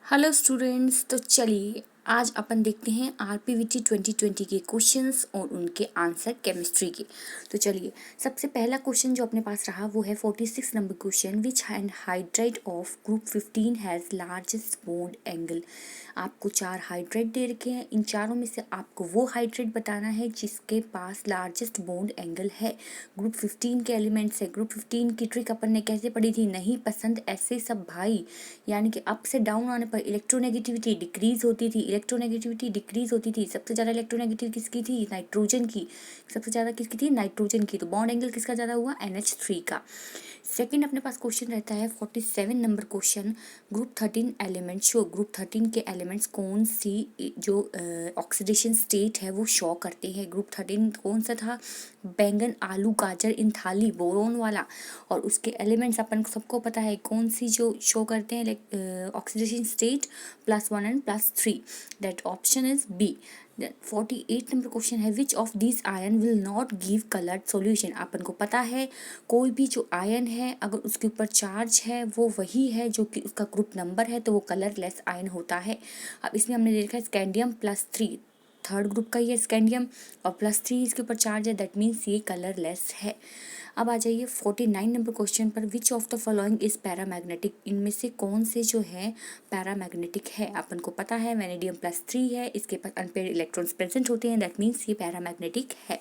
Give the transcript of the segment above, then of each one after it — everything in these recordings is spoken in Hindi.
हेलो स्टूडेंट्स, तो चलिए आज अपन देखते हैं आरपीवीटी 2020 के क्वेश्चंस और उनके आंसर केमिस्ट्री के। तो चलिए, सबसे पहला क्वेश्चन जो अपने पास रहा वो है 46 number question, which hydride of group 15 has largest bond angle. आपको 4 हाइड्राइड दे रखे हैं, इन चारों में से आपको वो हाइड्राइड बताना है जिसके पास लार्जेस्ट बॉन्ड एंगल है। ग्रुप 15 के एलिमेंट्स है। ग्रुप 15 की ट्रिक अपन ने कैसे पढ़ी थी, नहीं पसंद ऐसे सब भाई, यानी कि अप से डाउन आने पर इलेक्ट्रोनेगेटिविटी डिक्रीज होती थी। सबसे ज़्यादा इलेक्ट्रोनेगेटिव किसकी थी, नाइट्रोजन की। सबसे ज़्यादा किसकी थी, नाइट्रोजन की। तो बॉन्ड एंगल किसका ज़्यादा हुआ, NH3 का। सेकंड अपने पास क्वेश्चन रहता है 47 number question, group 13 elements show. Group 13 के एलिमेंट्स कौन सी जो ऑक्सीडेशन स्टेट है वो शो करते हैं। ग्रुप 13 कौन सा था, बैंगन आलू गाजर इन थाली, बोरोन वाला। और उसके एलिमेंट्स अपन सबको पता है कौन सी जो शो करते हैं oxidation state, +1 and +3। That option is B. 48 number question है, which of this ion will not give coloured solution. अपन को पता है कोई भी जो आयन है अगर उसके ऊपर चार्ज है वो वही है जो कि उसका ग्रुप नंबर है, तो वो कलरलेस आयन होता है। अब इसमें हमने देखा है स्कैंडियम +3, थर्ड ग्रुप का ही है स्कैंडियम, और +3 इसके ऊपर चार्ज है, दैट मीन्स ये कलरलेस है। अब आ जाइए 49 नंबर क्वेश्चन पर, विच of the following is paramagnetic. इनमें से कौन से जो है पैरामैग्नेटिक है। अपन को पता है वेनेडियम +3 है, इसके पास अनपेयर्ड इलेक्ट्रॉन्स प्रेजेंट होते हैं, दैट मीन्स ये पैरामैग्नेटिक है।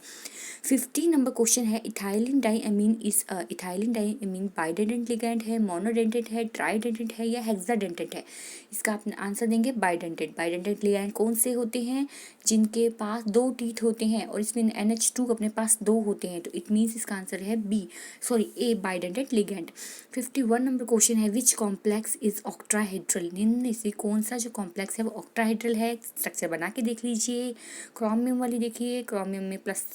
50 नंबर क्वेश्चन है, इथाइलिन डाइअमीन इज इथाइलिन डाइअमीन बाइडेंटेंट लिगैंड है, मोनोडेंटेंट है, ट्राइडेंटेंट है या हेक्साडेंटेंट है। इसका आप आंसर देंगे बाइडेंटेंट। बाइडेंटेंट लिगैंड कौन से होते हैं, जिनके पास 2 टीथ होते हैं और इसमें NH2 अपने पास 2 होते हैं, तो इट मीन्स इसका आंसर है ए बाइडेंटेंट लिगैंड। 51 नंबर क्वेश्चन है, विच कॉम्प्लेक्स इज ऑक्ट्राहेड्रल। निम्न में से कौन सा जो कॉम्प्लेक्स है वो ऑक्ट्राहेड्रल है। स्ट्रक्चर बना के देख लीजिए। क्रोमियम वाली देखिए, क्रोमियम में प्लस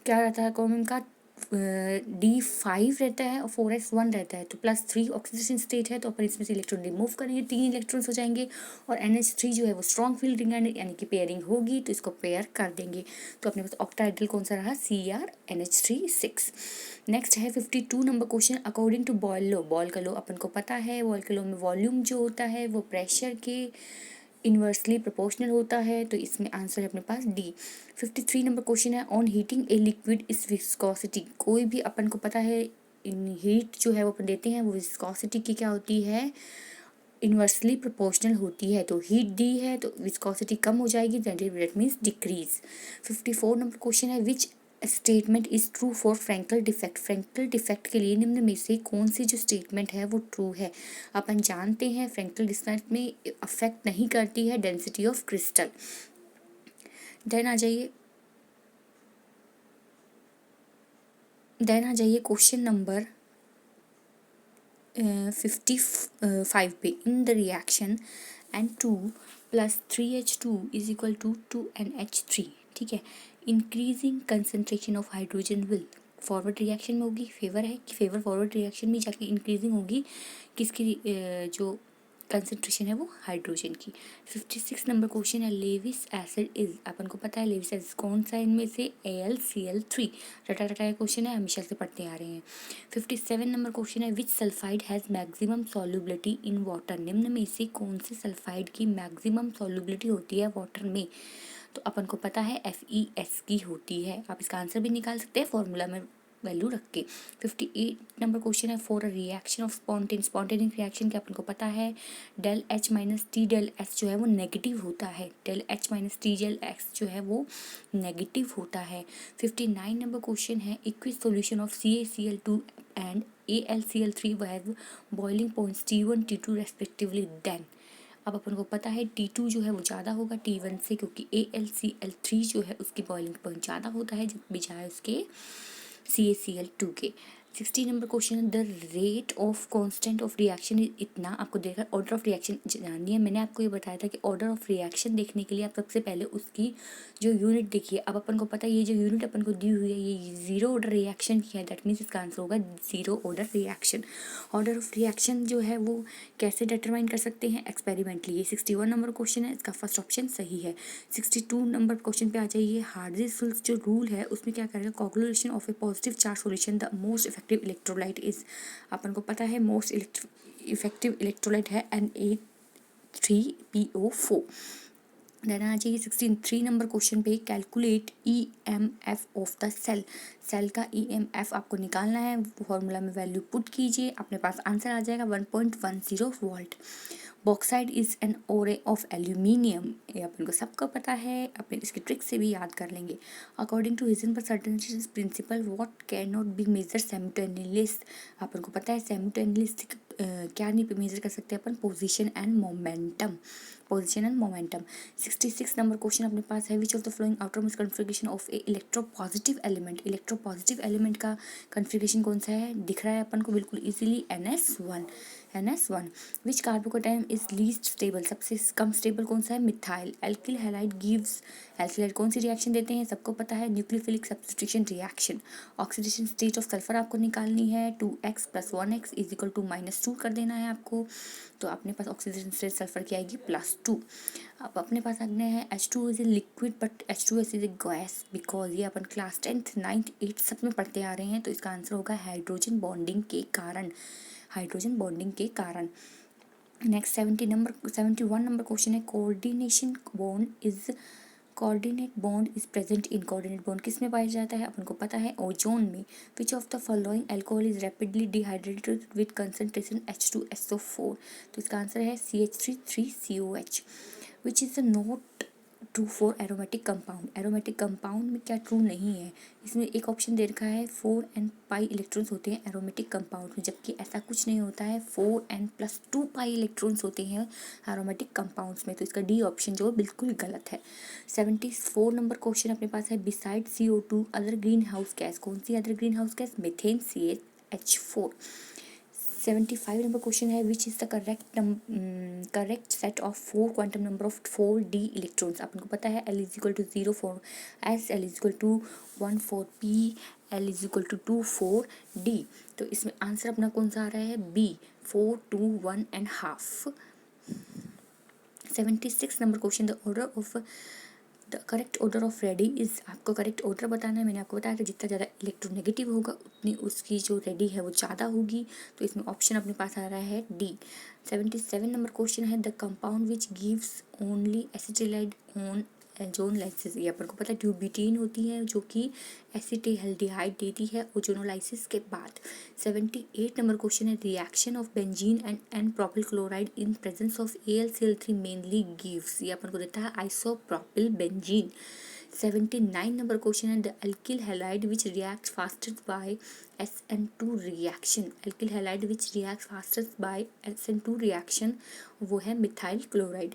क्या रहता है, क्रोमियम का D5 रहता है और 4s1 रहता है, तो +3 ऑक्सीडेशन स्टेट है, तो अपन इसमें से इलेक्ट्रॉन रिमूव करेंगे, 3 इलेक्ट्रॉन्स हो जाएंगे। और NH3 जो है वो स्ट्रॉन्ग फील्ड लिगैंड यानी कि पेयरिंग होगी, तो इसको पेयर कर देंगे। तो अपने पास ऑक्टाहेड्रल कौन सा रहा, CrNH3 6। नेक्स्ट है 52 number question, according to Boyle law. Boyle का लो अपन को पता है, बॉयल के लो में वॉल्यूम जो होता है वो प्रेशर के इन्वर्सली प्रोपोर्शनल होता है, तो इसमें आंसर है अपने पास D। 53 नंबर क्वेश्चन है, on heating a liquid is viscosity. कोई भी अपन को पता है इन हीट जो है वो अपन देते हैं वो विस्कोसिटी की क्या होती है, इन्वर्सली प्रोपोर्शनल होती है। तो हीट दी है तो विस्कोसिटी कम हो जाएगी, that means decrease. 54 number question है, which statement is true for Frenkel defect. Frenkel defect के लिए निम्न में से कौन सी जो स्टेटमेंट है वो ट्रू है। अपन जानते हैं फ्रैंकल डिफेक्ट में अफेक्ट नहीं करती है डेंसिटी ऑफ क्रिस्टल। देन आ जाइए क्वेश्चन नंबर 55 पे, in the reaction N2 + 3H2 is equal to 2NH3। ठीक है, increasing concentration of hydrogen will, forward reaction में होगी, फेवर है कि फेवर फॉरवर्ड रिएक्शन में जाके इंक्रीजिंग होगी किसकी, जो कंसनट्रेशन है वो हाइड्रोजन की। 56 नंबर क्वेश्चन है, लेविस एसिड इज। अपन को पता है लेविस एसिड कौन सा, इनमें से AlCl3। रटा रटा क्वेश्चन है, हमेशा से पढ़ते आ रहे हैं। 57 नंबर क्वेश्चन है, which sulphide has maximum solubility in water. निम्न में से कौन से सल्फाइड की मैक्सिमम सॉल्युबिलिटी होती है वाटर में। तो अपन को पता है FeS की होती है। आप इसका आंसर भी निकाल सकते हैं फॉर्मूला में वैल्यू रख के। 58 नंबर क्वेश्चन है, for a reaction of spontaneous reaction के अपन को पता है ΔH - T ΔS जो है वो नेगेटिव होता है। ΔH - T ΔX जो है वो नेगेटिव होता है। 59 नंबर क्वेश्चन है, aqueous solution of CaCl2 and AlCl3 have boiling points T1 T2 respectively, then. अब अपन को पता है T2 जो है वो ज़्यादा होगा T1 से, क्योंकि AlCl3 जो है उसकी बॉइलिंग पॉइंट ज़्यादा होता है जब बजाय उसके CaCl2 के। 60 number question, the rate of constant of reaction इतना। आपको देखा ऑर्डर ऑफ रिएक्शन जाननी है, मैंने आपको ये बताया था कि ऑर्डर ऑफ रिएक्शन देखने के लिए आप सबसे पहले उसकी जो यूनिट देखिए। अब अपन को पता है ये जो यूनिट अपन को दी हुई है ये 0 ऑर्डर रिएक्शन की है, दैट मीन्स इसका आंसर होगा 0 order reaction. Order of reaction जो है वो कैसे डिटरमाइन कर सकते हैं, एक्सपेरिमेंटली। ये 61 नंबर क्वेश्चन है, इसका फर्स्ट ऑप्शन सही है। 62 नंबर क्वेश्चन पे आ जाइए, हार्ट्ज़ जो रूल है उसमें क्या करेगा, coagulation of a positive charge solution the most effective electrolyte is. अपन को पता है मोस्ट इफेक्टिव इलेक्ट्रोलाइट है Na3 3PO4। देन आना चाहिए 63 नंबर क्वेश्चन पे, calculate EMF of the cell. Cell का EMF आपको निकालना है, फॉर्मूला में वैल्यू पुट कीजिए, अपने पास आंसर आ जाएगा 1.10 वोल्ट। बॉक्साइड इज एन ओरे ऑफ एल्यूमिनियम, ये अपन को सबको पता है, अपने इसकी ट्रिक से भी याद कर लेंगे। According to Heisenberg principle what can not be measure simultaneously, अपन को पता है साइमल्टेनियसली क्या नहीं मेजर कर सकते अपन, position and momentum. Position and momentum. 66 number question अपने पास है, which of the following outermost configuration of a electropositive element. Electropositive element का कन्फिगरेशन कौन सा है, दिख रहा है अपन को बिल्कुल easily, NS1। Which carbocation is least stable, सबसे कम स्टेबल कौन सा है, methyl. Alkyl halide gives, alkyl halide कौन सी रिएक्शन देते हैं, सबको पता है, nucleophilic substitution reaction. Oxidation state of sulphur आपको निकालनी है, 2x + 1x = -2 कर देना है आपको, तो अपने पास ऑक्सीडेशन स्टेट सल्फर की आएगी +2। अब अपने पास आगे है H2 is a liquid but H2S is a gas, because ये अपन क्लास 10th 9th 8th सब में पढ़ते आ रहे हैं, तो इसका आंसर होगा हाइड्रोजन बॉन्डिंग के कारण, हाइड्रोजन बॉन्डिंग के कारण। नेक्स्ट 71 नंबर क्वेश्चन है, coordinate bond is present in, coordinate bond किस में पाया जाता है, अपन को पता है ओजोन में। विच of the following alcohol is rapidly dehydrated with concentration H2SO4, तो इसका आंसर है CH3COH। Which is the not true for aromatic compound, aromatic compound में क्या ट्रू नहीं है, इसमें एक ऑप्शन दे रखा है 4n पाई इलेक्ट्रॉन्स होते हैं एरोमेटिक कंपाउंड में, जबकि ऐसा कुछ नहीं होता है, 4n+2 पाई इलेक्ट्रॉन्स होते हैं एरोमेटिक कंपाउंड्स में, तो इसका डी ऑप्शन जो बिल्कुल गलत है। 74 नंबर क्वेश्चन अपने पास है, beside CO2 other greenhouse gas, कौन सी other greenhouse gas, methane CH4। 75 number question है, which is the correct set of 4 quantum number of 4d electrons, अपन को पता है L = 0 for S, L = 1 for P, L = 2 for D, तो इसमें आंसर अपना कौन सा आ रहा है, B 4 2 1 1/2। 76 number question, the correct order of ready is, आपको करेक्ट ऑर्डर बताना है, मैंने आपको बताया था जितना ज़्यादा इलेक्ट्रोनेगेटिव होगा उतनी उसकी जो रेडी है वो ज़्यादा होगी, तो इसमें ऑप्शन अपने पास आ रहा है D। 77 नंबर क्वेश्चन है, the compound which gives only acetylide on ozonolysis, ये अपन को पता है ट्यूबिटीन होती है जो कि एसिटिल्डिहाइड देती है ओजोनोलाइसिस के बाद। 78 नंबर क्वेश्चन है, reaction of benzene and propyl chloride in presence of AlCl3 mainly gives, ये अपन को देता है आइसोप्रोपिल बेंजीन। 79 नंबर क्वेश्चन है, the alkyl halide which react fastest by SN2 reaction, alkyl halide which react fastest by SN2 reaction वो है मिथाइल क्लोराइड।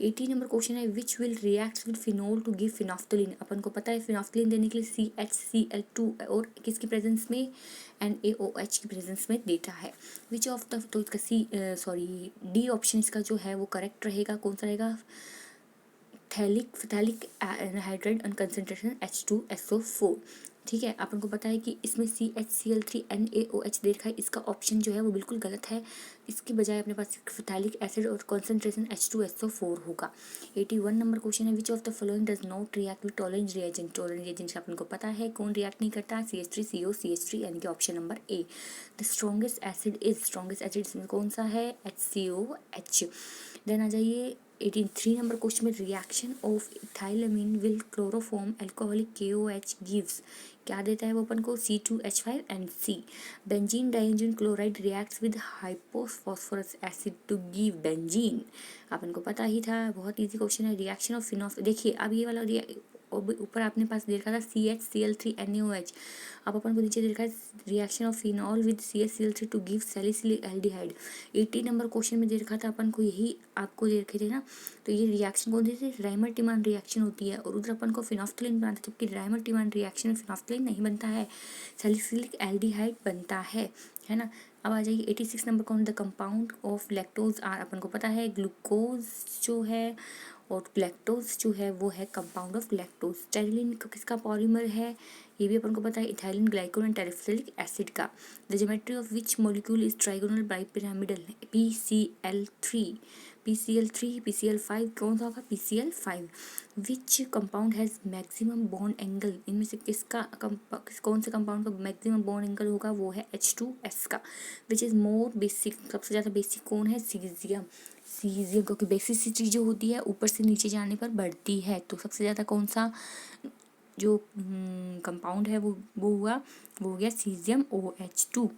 80 नंबर क्वेश्चन है, which will react with phenol to give phenolphthalein, अपन को पता है फिनोफ्थलीन देने के लिए CHCl2 और किसकी प्रेजेंस में, NaOH की प्रेजेंस में देता है। विच ऑफ द, तो इसका डी ऑप्शन इसका जो है वो करेक्ट रहेगा, कौन सा रहेगा, फिथैलिक हाइड्राइड एंड कंसंट्रेशन H2SO4, ठीक है। अपन को पता है कि इसमें CHCl3 NaOH दे रखा है, इसका ऑप्शन जो है वो बिल्कुल गलत है, इसकी बजाय अपने पास फिथैलिक एसिड और कंसंट्रेशन H2SO4 होगा। 81 नंबर क्वेश्चन है, which of the following does not react with Tollens reagent, Tollens reagent अपन को पता है कौन रिएक्ट नहीं करता, CH3COCH3, यानी कि option number A। The strongest acid इसमें कौन सा है, HCOH। देन आ जाइए 83 नंबर क्वेश्चन में, reaction of ethylamine with chloroform alcoholic KOH gives, क्या देता है वो अपन को, C2H5NC। Benzene diazine chloride reacts with hypophosphorous acid to give benzene, अपन को पता ही था, बहुत इजी क्वेश्चन है। रिएक्शन ऑफ फिनॉल, देखिए अब ये वाला ऊपर आपने पास दे रखा था CHCl3NaOH, अब अपन को नीचे दे रखा है reaction of phenol with CHCl3 to give salicylic aldehyde. 80 number question में दे रखा था अपन को, यही आपको दे रखे थे ना, तो ये रिएक्शन कौन सी थी, राइमर-टिमान रिएक्शन होती है, और उधर अपन को फिनोफ्थलीन बनता है, जबकि राइमर-टिमान रिएक्शन में फिनोफ्थलीन नहीं बनता है, सैलिसिलिक एल्डिहाइड बनता है ना। अब आ जाइए 86 नंबर कौन, the compound of lactose are, अपन को पता है ग्लूकोज जो है और लैक्टोज जो है वो है कंपाउंड ऑफ लैक्टोज। स्टेरिलिन किसका पॉलीमर है, ये भी अपन को पता है, ethylene glycol and terephthalic acid का। The geometry of which molecule is trigonal bipyramidal, PCl5 कौन सा होगा, PCl5। Which compound has maximum bond angle, इनमें से कौन से कंपाउंड का मैक्सिमम बॉन्ड एंगल होगा, वो है H2S का। विच इज मोर बेसिक, सबसे ज़्यादा बेसिक कौन है, सीजियम। सीजियम, क्योंकि बेसिसिटी जो होती है ऊपर से नीचे जाने पर बढ़ती है। तो सबसे ज़्यादा कौन सा जो कंपाउंड है वो हो गया सीजियम OH2।